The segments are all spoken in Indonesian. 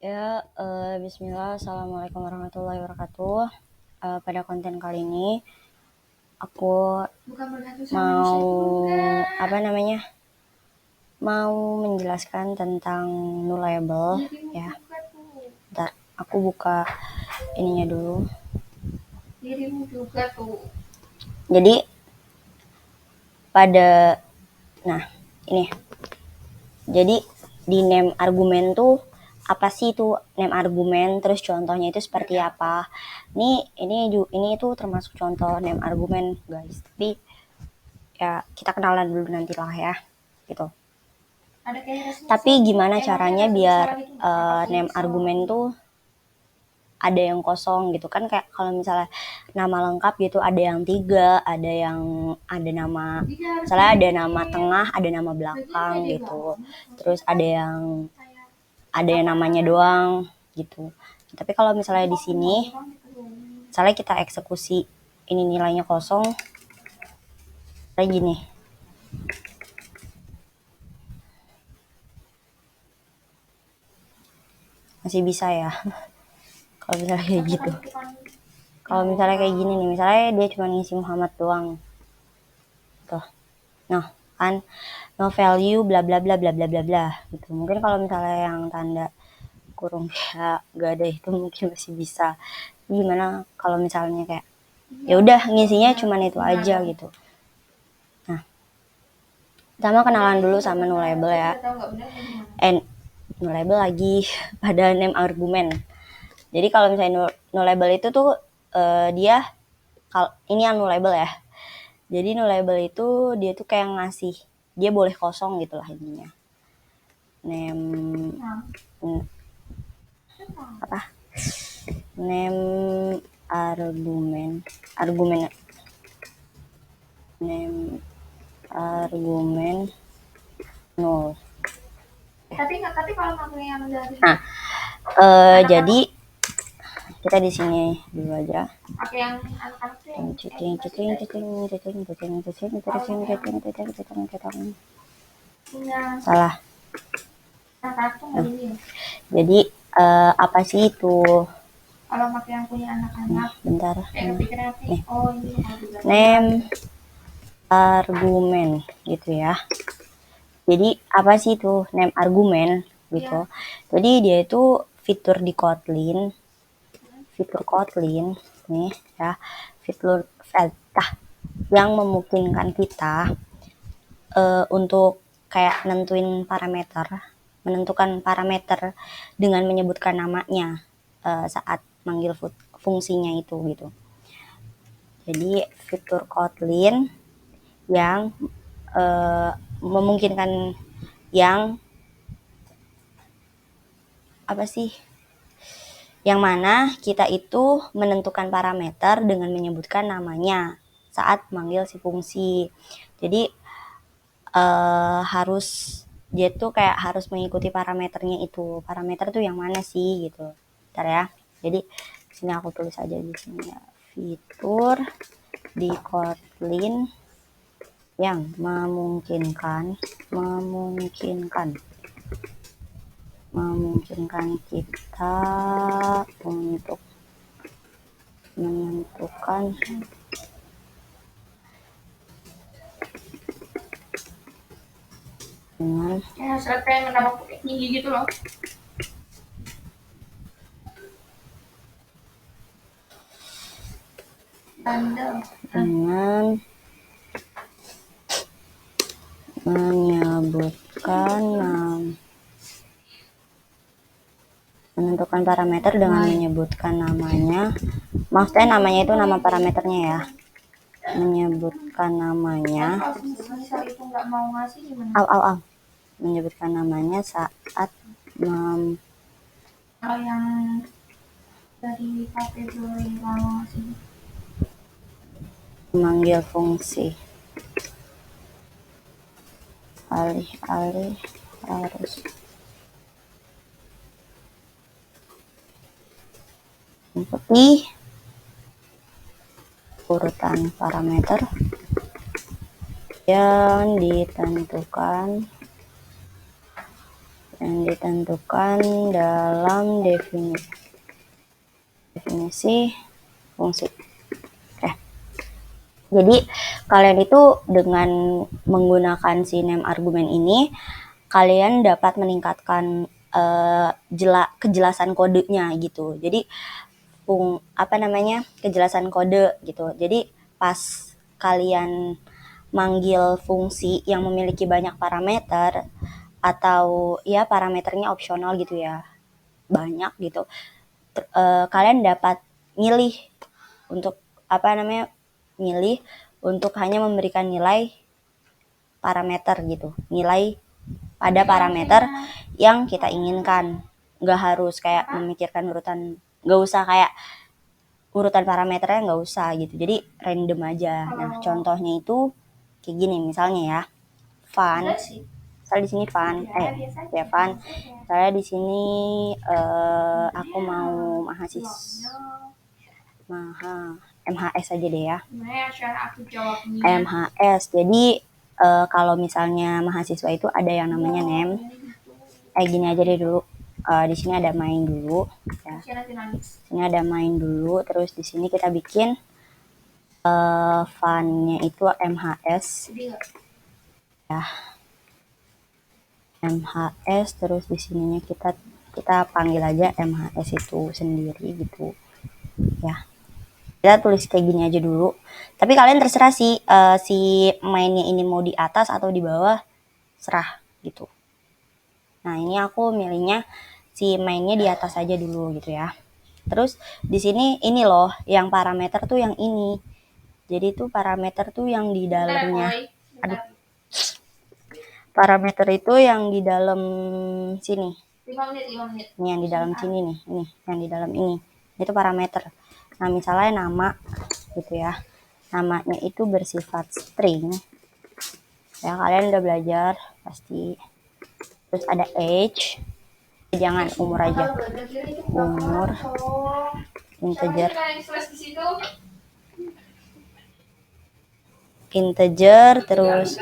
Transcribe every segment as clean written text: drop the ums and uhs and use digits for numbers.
Ya, bismillah, assalamualaikum warahmatullahi wabarakatuh. Pada konten kali ini aku mau mau menjelaskan tentang nullable ya. Bentar, aku buka ininya dulu. Dirimu juga tuh. Jadi ini. Jadi di name argumen tuh apa sih itu name argumen, terus contohnya itu seperti apa. Ini itu termasuk contoh name argumen, guys. Tapi ya kita kenalan dulu nanti lah ya, gitu. Tapi gimana caranya biar name argumen tuh ada yang kosong gitu kan, kayak kalau misalnya nama lengkap gitu ada yang 3, ada nama, misalnya ada nama tengah, ada nama belakang gitu, terus ada yang namanya doang gitu. Tapi kalau misalnya di sini misalnya kita eksekusi ini nilainya kosong kayak gini, masih bisa ya. Kalau misalnya kayak gitu, kalau misalnya kayak gini nih, misalnya dia cuma ngisi Muhammad doang tuh, nah kan no value bla bla bla bla bla bla bla gitu. Mungkin kalau misalnya yang tanda kurung ya gak ada itu mungkin masih bisa. Gimana kalau misalnya kayak ya udah ngisinya cuman itu aja gitu. Nah, pertama kenalan dulu sama nullable ya. Nullable lagi pada name argumen. Jadi kalau misalnya nullable itu tuh dia ini yang nullable ya. Jadi nullable itu dia tuh kayak ngasih, dia boleh kosong gitu lah intinya. Name argumen name argumen null. Tapi kalau pakai yang dari Jadi kita di sini dulu aja. pakai yang anak-anak tuh yang salah. anak-anak tuh nggak ini. Jadi apa sih itu? Kalau pakai yang punya anak-anak, bentar. nih. Oh ini Name argumen gitu ya. Jadi apa sih itu name argumen gitu? Ya. Jadi dia itu fitur di Kotlin, nih ya, fitur yang memungkinkan kita untuk kayak menentukan parameter dengan menyebutkan namanya saat manggil fungsinya itu gitu. Jadi fitur Kotlin yang memungkinkan yang mana kita itu menentukan parameter dengan menyebutkan namanya saat manggil si fungsi. Jadi dia tuh kayak harus mengikuti parameternya itu. Parameter tuh yang mana sih gitu. Bentar ya. Jadi sini aku tulis aja di sini ya. Fitur di Kotlin yang memungkinkan kita untuk menentukan dengan kayak menambah tinggi gitu loh. Dengan menentukan parameter dengan menyebutkan namanya. Maksudnya namanya itu nama parameternya ya. Menyebutkan namanya. Menyebutkan namanya saat kalau yang dari kategori memanggil fungsi. Alih-alih harus mengikuti urutan parameter yang ditentukan yang ditentukan dalam definisi fungsi. Oke. Jadi kalian itu dengan menggunakan si name argumen ini, kalian dapat meningkatkan kejelasan kodenya gitu. Jadi kejelasan kode gitu. Jadi pas kalian manggil fungsi yang memiliki banyak parameter atau ya parameternya opsional gitu ya, banyak gitu, kalian dapat milih untuk milih untuk hanya memberikan nilai parameter gitu, nilai pada parameter yang kita inginkan. Nggak harus kayak memikirkan urutan, nggak usah kayak urutan parameternya, nggak usah gitu, jadi random aja. Nah contohnya itu kayak gini misalnya ya, fun, misalnya di sini fun, fun, misalnya di sini aku mau MHS aja deh ya. MHS. Jadi kalau misalnya mahasiswa itu ada yang namanya name. Gini aja deh dulu. Di sini ada main dulu. Ya. Sini ada main dulu. Terus di sini kita bikin fun-nya itu MHS. Ya. MHS. Terus di sininya kita panggil aja MHS itu sendiri gitu. Ya. Kita tulis kayak gini aja dulu. Tapi kalian terserah sih si mainnya ini mau di atas atau di bawah, serah gitu. Nah ini aku milihnya si mainnya di atas aja dulu gitu ya. Terus di sini ini loh, yang parameter tuh yang ini. Jadi tuh parameter tuh yang di dalamnya. Aduh. Parameter itu yang di dalam sini. 5 menit. Ini yang di dalam sini nih, ini yang di dalam ini. Itu parameter. Nah misalnya nama gitu ya, namanya itu bersifat string ya, kalian udah belajar pasti. Terus ada age, jangan umur aja, umur integer, terus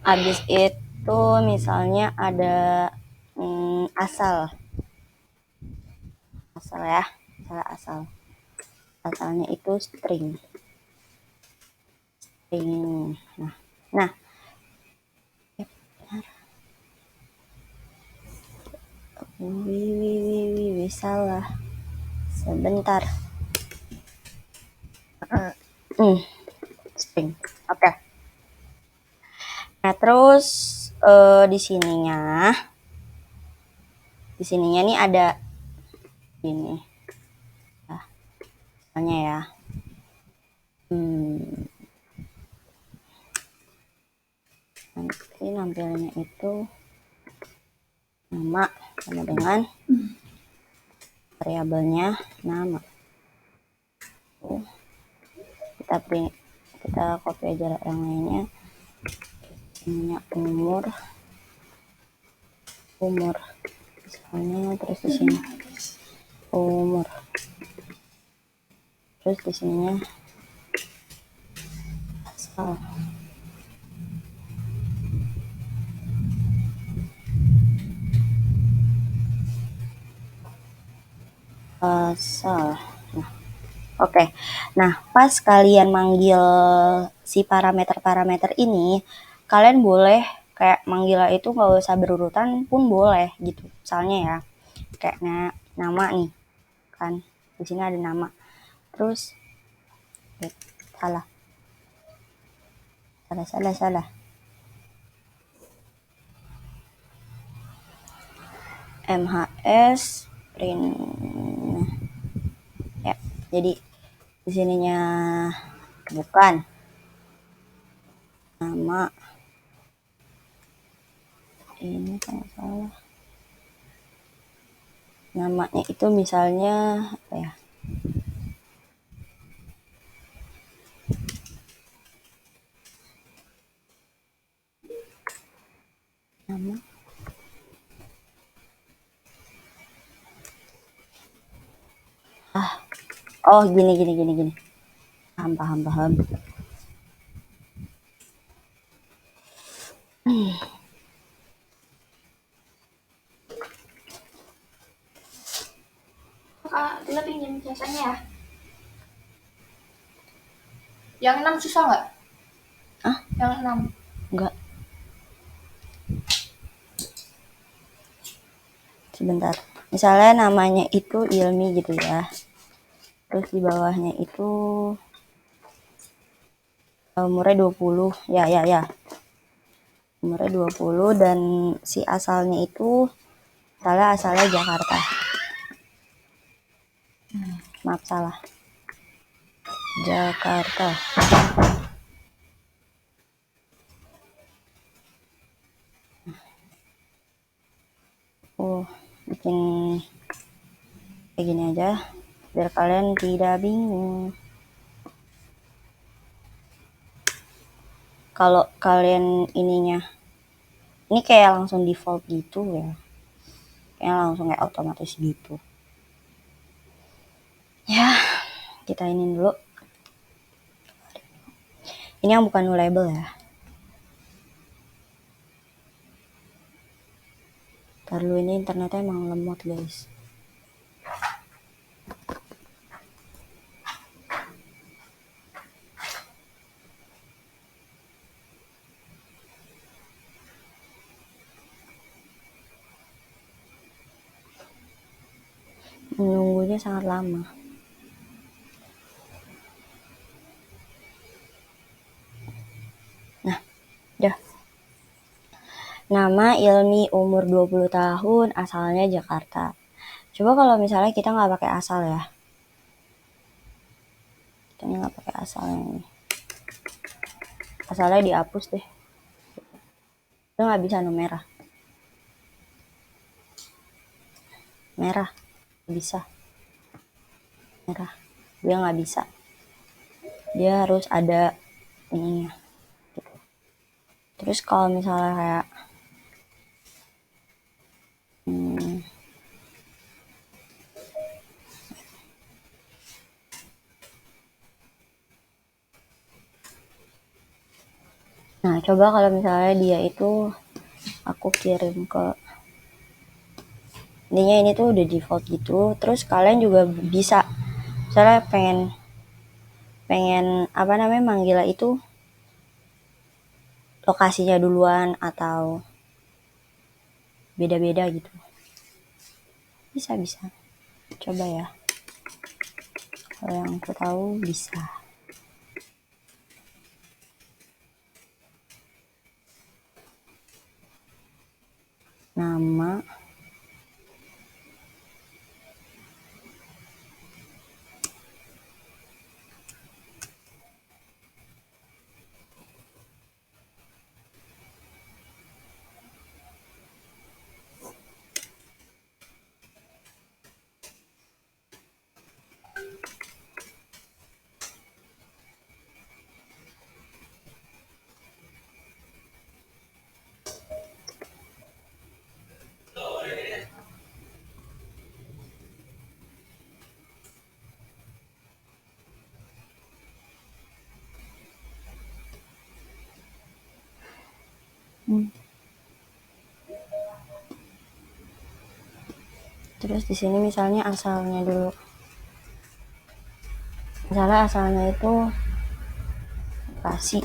habis itu misalnya ada asal ya, asalnya itu string. Nah salah sebentar. String. Oke. Nah terus di sininya nih ada ini nah, misalnya ya nanti nampilnya itu nama sama dengan variabelnya nama. Kita copy aja yang lainnya. Ini umur misalnya, terus di sini umur, terus di sininya asal. Oke. Nah, pas kalian manggil si parameter-parameter ini, kalian boleh kayak manggilnya itu nggak usah berurutan pun boleh gitu. Misalnya ya, kayak nama nih, kan di sini ada nama. Terus salah. MHS print ya. Jadi di sininya bukan nama, ini kalau salah namanya itu misalnya apa ya, nama oh gini paham. Kita pinjam jasanya ya. Yang 6 susah nggak? Ah? Yang 6. Enggak. Sebentar. Misalnya namanya itu Ilmi gitu ya. Terus di bawahnya itu umurnya 20. Ya. Umurnya 20 dan si asalnya itu asalnya Jakarta. Maaf salah. Jakarta. Bikin kayak gini aja biar kalian tidak bingung. Kalau kalian ininya ini kayak langsung default gitu ya, kayak langsung kayak otomatis gitu ya. Kita ini dulu, ini yang bukan label ya. Ntar dulu, ini internetnya emang lemot guys. Menunggunya sangat lama. Nah, udah. Nama Ilmi, umur 20 tahun, asalnya Jakarta. Coba kalau misalnya kita nggak pakai asal ya. Kita nggak pakai asal ini. Asalnya dihapus deh. Itu nggak bisa merah. Merah. Bisa. Merah. Dia nggak bisa. Dia harus ada ininya. Gitu. Terus kalau misalnya kayak nah, coba kalau misalnya dia itu aku kirim ke ininya, ini tuh udah default gitu. Terus kalian juga bisa misalnya pengen apa namanya manggil itu lokasinya duluan atau beda-beda gitu. Bisa. Coba ya. Kalau yang aku tahu bisa. Nama terus di sini misalnya asalnya dulu. Misalnya asalnya itu Bekasi.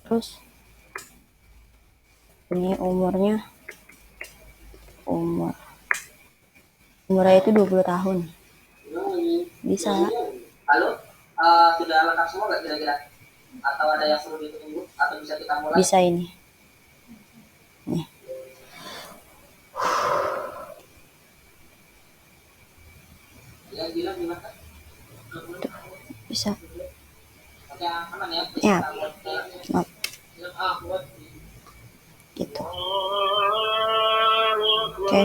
Terus ini umurnya itu 20 tahun. Bisa. Halo, sudah lengkap semua nggak kira-kira? Atau ada yang perlu ditunggu? Atau bisa kita mulai? Bisa ini. Nih. Ya, bilang gimana? Tuh, bisa. Oke, aman ya. Ya. Maaf. Gitu. Oke.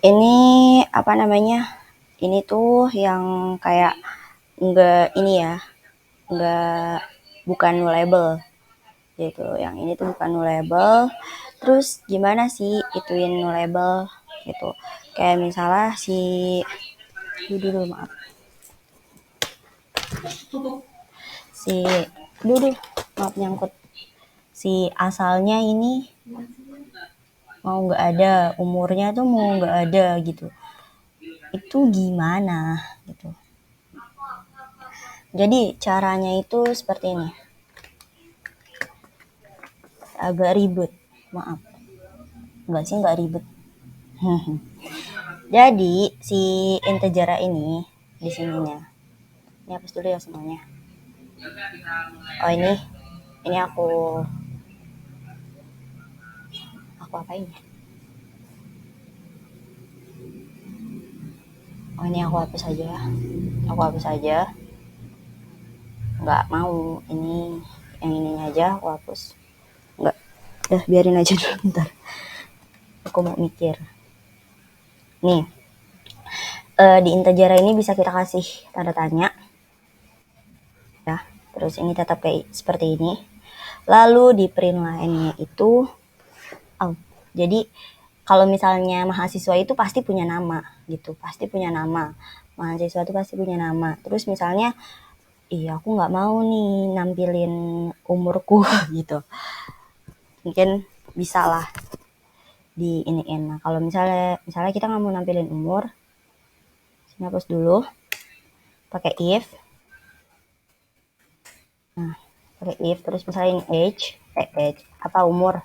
Ini apa namanya? Ini tuh yang kayak enggak ini ya. Enggak, bukan label. Gitu. Yang ini tuh bukan label. Terus gimana sih ituin label gitu. Kayak misalnya dulu maaf. Maaf nyangkut. Si asalnya ini mau nggak ada, umurnya tuh mau nggak ada gitu. Itu gimana gitu. Jadi caranya itu seperti ini. Agak ribet, maaf. Enggak sih, nggak ribet. Jadi si integer ini di sininya. Ini hapus dulu ya semuanya. Oh ini aku apain ya? Oh ini aku hapus aja. Aku hapus aja. Nggak mau ini yang ininya aja aku hapus. Nggak, udah biarin aja dulu bentar. Aku mau mikir. Nih, di integer ini bisa kita kasih tanda tanya. Ya, terus ini tetap kayak seperti ini. Lalu di print line-nya itu, jadi kalau misalnya mahasiswa itu pasti punya nama gitu, pasti punya nama. Mahasiswa itu pasti punya nama. Terus misalnya, iya aku nggak mau nih nampilin umurku gitu. Mungkin bisa lah di iniin. Nah kalau misalnya kita nggak mau nampilin umur, sini hapus dulu, pakai if. Nah pakai if terus misalnya ini age apa umur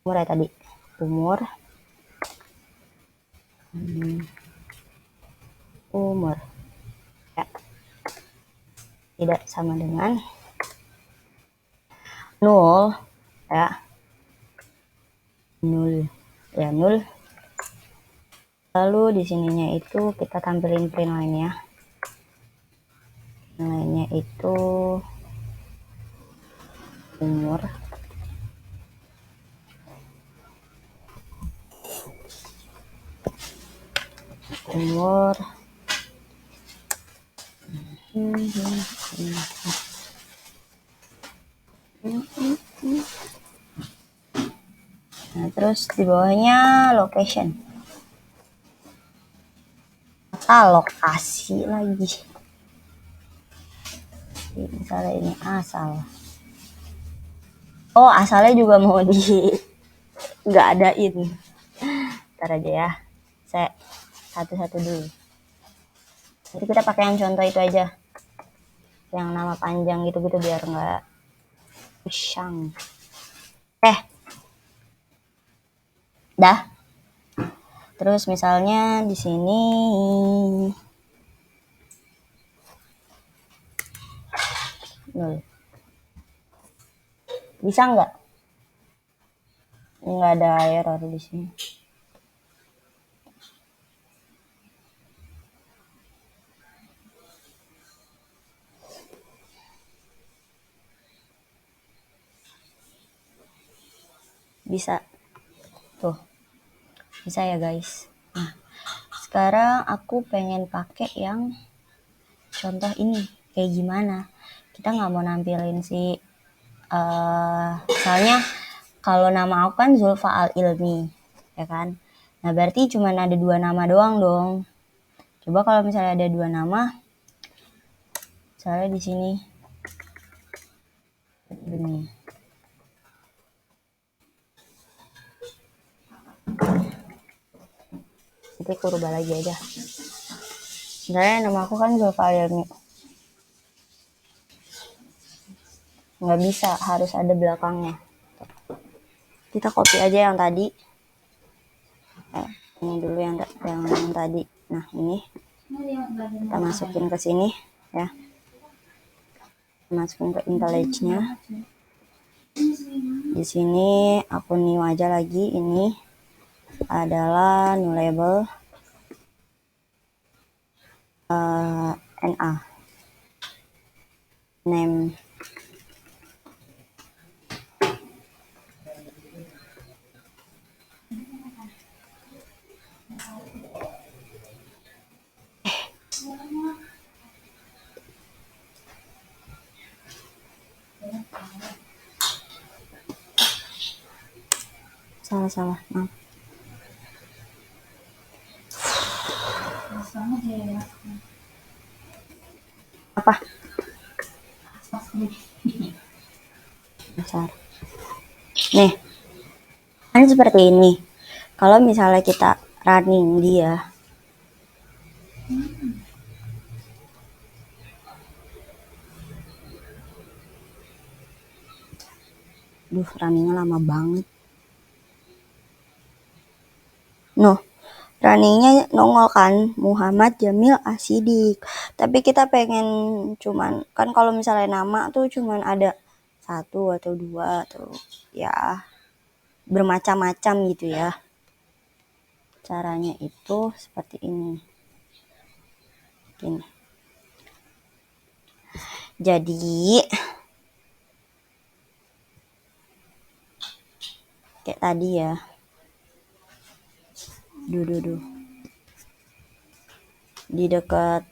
ya tadi umur umur ya tidak sama dengan 0 ya 0 ya 0. Lalu di sininya itu kita tampilin print line-nya. Line-nya itu umur nah terus di bawahnya location lokasi lagi. Misalnya ini asal. Oh asalnya juga mau di nggak adain. Ntar aja ya. Saya satu-satu dulu. Jadi kita pakai yang contoh itu aja. Yang nama panjang gitu-gitu biar nggak pusing. Dah. Terus misalnya di sini nol. Bisa nggak? Nggak ada error di sini. Bisa. Tuh. Bisa ya guys. Nah, sekarang aku pengen pakai yang contoh ini. Kayak gimana? Kita nggak mau nampilin si misalnya kalau nama aku kan Zulfa Al Ilmi, ya kan? Nah berarti cuma ada 2 nama doang dong. Coba kalau misalnya ada 2 nama, misalnya di sini, ini. Nanti aku rubah lagi aja. Misalnya nama aku kan Zulfa Al Ilmi. Nggak bisa, harus ada belakangnya. Kita copy aja yang tadi. Ini dulu yang tadi. Nah ini kita masukin ke sini ya, masukin ke IntelliJ-nya. Di sini aku new aja lagi. Ini adalah new label NA name. Salah maaf. Apa? Besar. Nih. Kan seperti ini. Kalau misalnya kita running dia, runningnya lama banget. Noh, runningnya nongol kan Muhammad Jamil Asidik. Tapi kita pengen cuman kan kalau misalnya nama tuh cuman ada satu atau dua atau ya bermacam-macam gitu ya. Caranya itu seperti ini. Gini. Jadi kayak tadi ya. Duh. Di dekat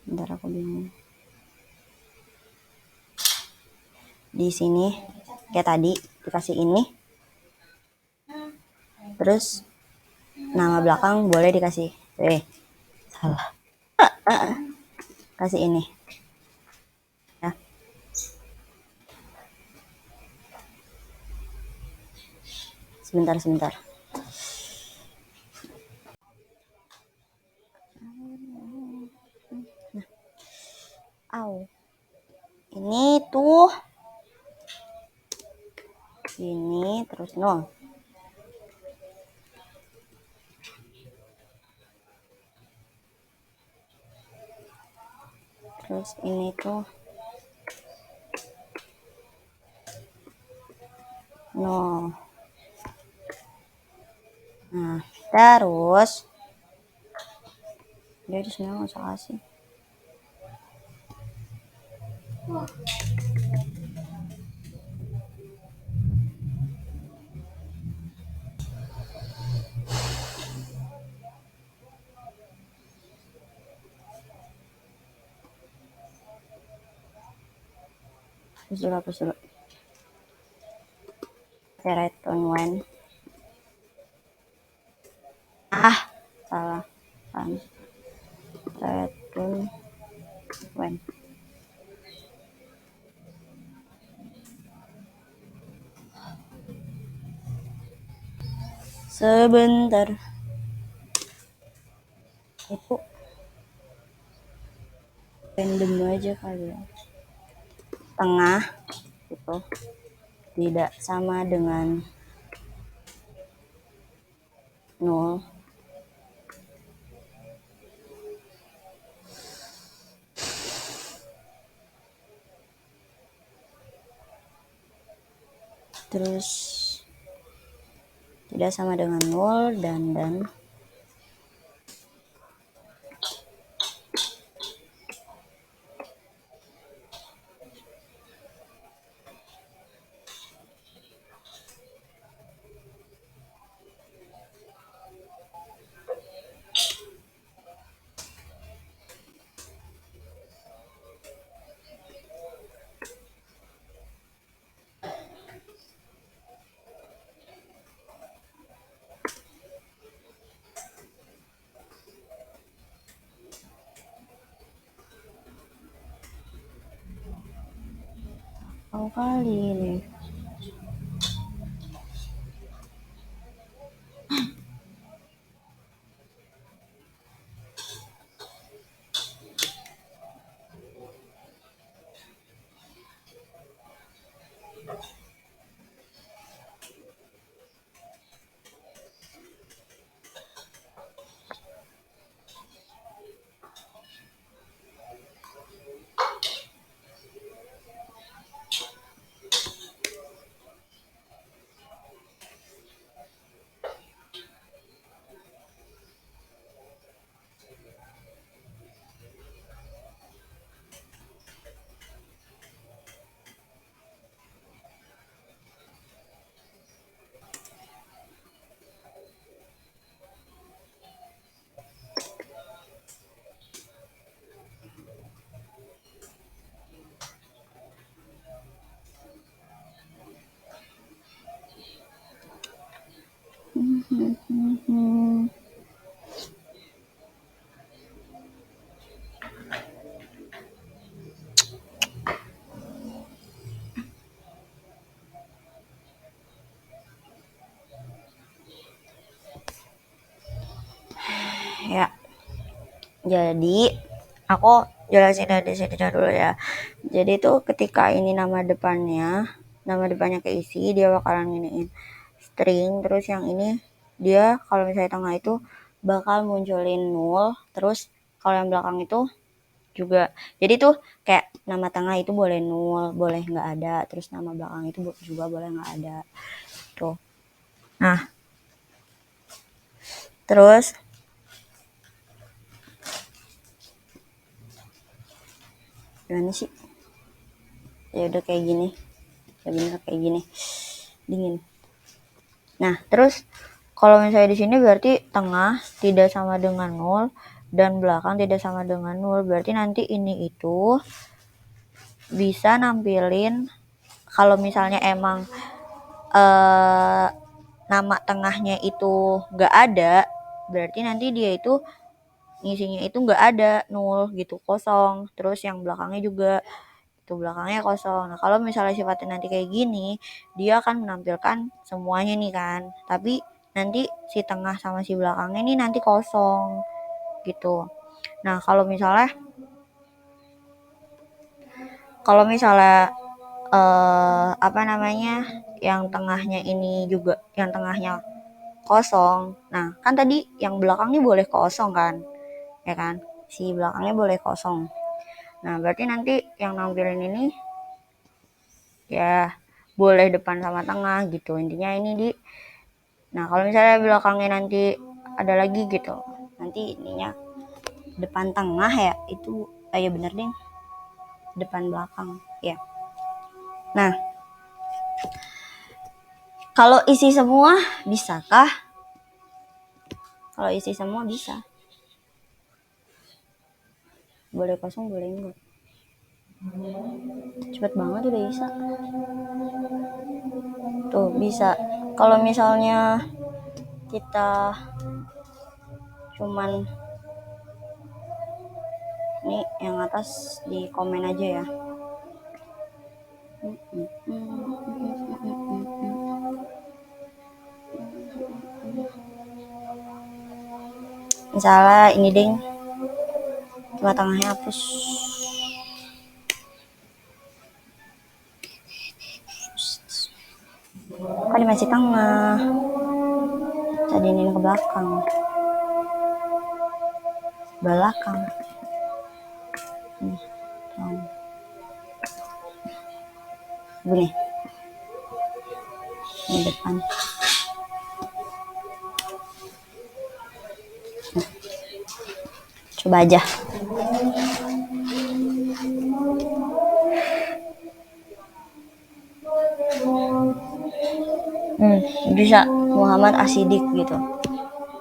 bentar aku bingung. Di sini kayak tadi dikasih ini. Terus nama belakang boleh dikasih. Salah. Kasih ini. Ya. Sebentar. Ini tuh ini terus nol. Terus ini tuh nol. Nah, terus dia di sini nggak usah kasih. Hapus dulu. Sereton one. Salah kan. Sereton one. Sebentar. Itu random aja kali ya. Tengah itu tidak sama dengan 0. Terus tidak sama dengan 0 dan kali ini. Jadi aku jelasin dari sini dulu ya. Jadi tuh ketika ini nama depannya keisi, dia bakalan nginiin string, terus yang ini dia kalau misalnya tengah itu bakal munculin nul, terus kalau yang belakang itu juga. Jadi tuh kayak nama tengah itu boleh nul, boleh nggak ada, terus nama belakang itu juga boleh nggak ada tuh. Nah, terus gimana sih? Ya udah kayak gini, ya bener kayak gini, dingin. Nah, terus kalau misalnya di sini berarti tengah tidak sama dengan 0 dan belakang tidak sama dengan 0. Berarti nanti ini itu bisa nampilin kalau misalnya emang nama tengahnya itu nggak ada, berarti nanti dia itu ngisinya itu nggak ada 0 gitu, kosong. Terus yang belakangnya juga itu belakangnya kosong. Nah, kalau misalnya sifatnya nanti kayak gini, dia akan menampilkan semuanya nih kan. Tapi nanti si tengah sama si belakangnya nih nanti kosong gitu. Nah, kalau misalnya apa namanya? Yang tengahnya ini juga yang tengahnya kosong. Nah, kan tadi yang belakangnya boleh kosong kan? Ya kan? Si belakangnya boleh kosong. Nah, berarti nanti yang nampilin ini ya boleh depan sama tengah gitu, intinya ini di. Nah, kalau misalnya belakangnya nanti ada lagi gitu, nanti ininya depan tengah ya, itu ya bener deh, depan belakang ya. Nah, kalau isi semua bisakah? Kalau isi semua bisa, boleh kosong boleh enggak. Cepet banget udah bisa tuh, bisa. Kalau misalnya kita cuman ini yang atas di komen aja ya. Misalnya ini ding, tengah-tengahnya hapus. Kan masih tengah, jadiin ke belakang. Belakang. Gini. Ini depan. Nah. Coba aja. Bisa Muhammad Asidik gitu.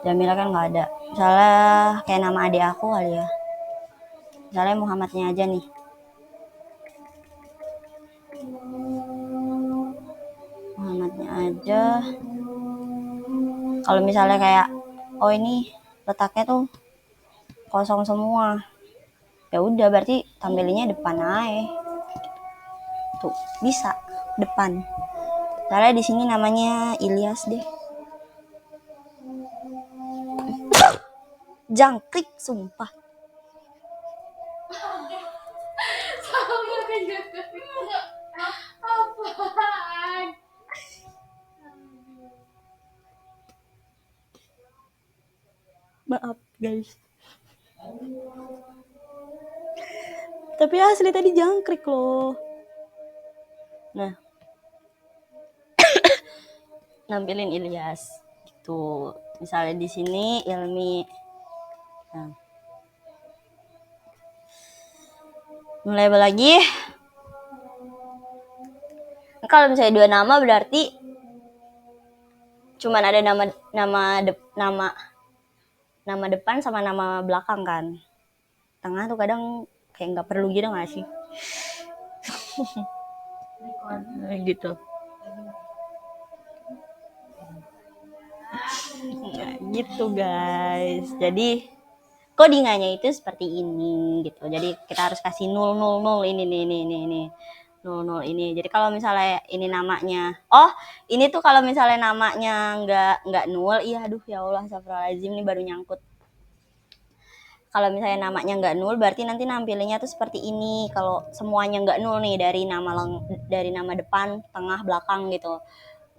Jamila kan nggak ada. Misalnya kayak nama adik aku kali ya. Misalnya Muhammadnya aja nih. Muhammadnya aja. Kalau misalnya kayak, oh ini letaknya tuh kosong semua, ya udah berarti tampilinnya depan aja. Tuh bisa depan. Misalnya di sini namanya Ilyas deh. Jangkrik sumpah. Apaan? Maaf guys. Tapi asli tadi jangkrik loh. Nah, nampilin Ilyas gitu. Misalnya di sini Ilmi. Nah. Mulai lagi. Kalau misalnya dua nama berarti cuman ada nama depan sama nama belakang kan. Tengah tuh kadang kayak nggak perlu gitu nggak sih? Gitu. Nah, gitu guys. Jadi codingannya itu seperti ini gitu. Jadi kita harus kasih 000 ini nih. 00 ini. Jadi kalau misalnya ini namanya, ini tuh kalau misalnya namanya nggak 0, iya aduh ya Allah, astagfirullahaladzim, nih baru nyangkut. kalau misalnya namanya nggak nul berarti nanti nampilinnya tuh seperti ini. Kalau semuanya nggak nul nih dari nama depan, tengah, belakang gitu.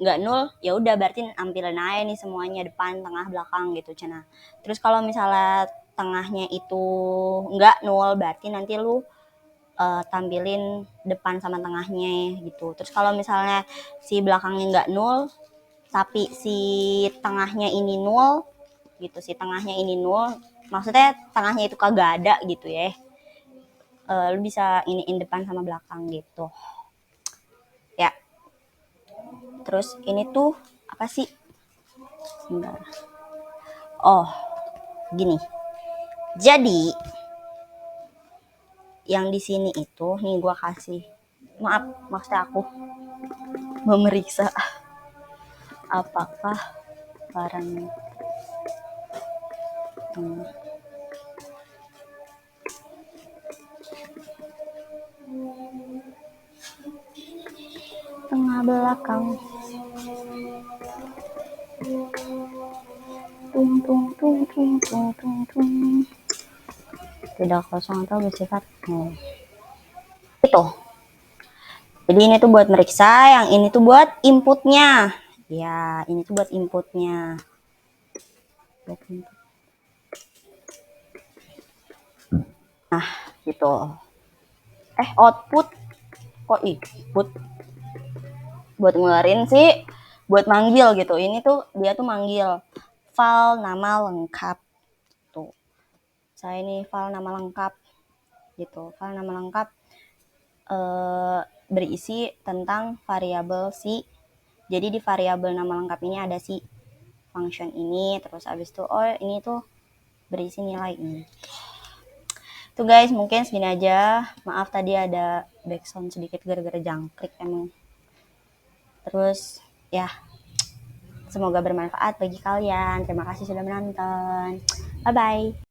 Nggak nul ya udah berarti nampilin aja nih semuanya depan, tengah, belakang gitu Cina. Terus kalau misalnya tengahnya itu nggak nul berarti nanti lu tampilin depan sama tengahnya gitu. Terus kalau misalnya si belakangnya nggak nul tapi si tengahnya ini nul gitu, si tengahnya ini nul maksudnya tengahnya itu kagak ada gitu ya, lu bisa iniin depan sama belakang gitu ya. Terus ini tuh apa sih, sebentar, oh gini, jadi yang di sini itu nih gua kasih, maaf maksudnya aku memeriksa apakah barang tengah belakang tung tung tung tung tung tung tung tidak kosong atau bersifat itu. Jadi ini tuh buat meriksa, yang ini tuh buat inputnya ya, ini tuh buat inputnya. Nah gitu, output kok input buat ngeluarin sih, buat manggil gitu. Ini tuh dia tuh manggil file nama lengkap tuh. Saya ini file nama lengkap gitu. File nama lengkap berisi tentang variabel si. Jadi di variabel nama lengkap ini ada si function ini, terus abis itu ini tuh berisi nilai ini. Tuh guys, mungkin segini aja. Maaf tadi ada backsound sedikit gara-gara jangkrik emang. Terus ya, semoga bermanfaat bagi kalian. Terima kasih sudah menonton. Bye bye.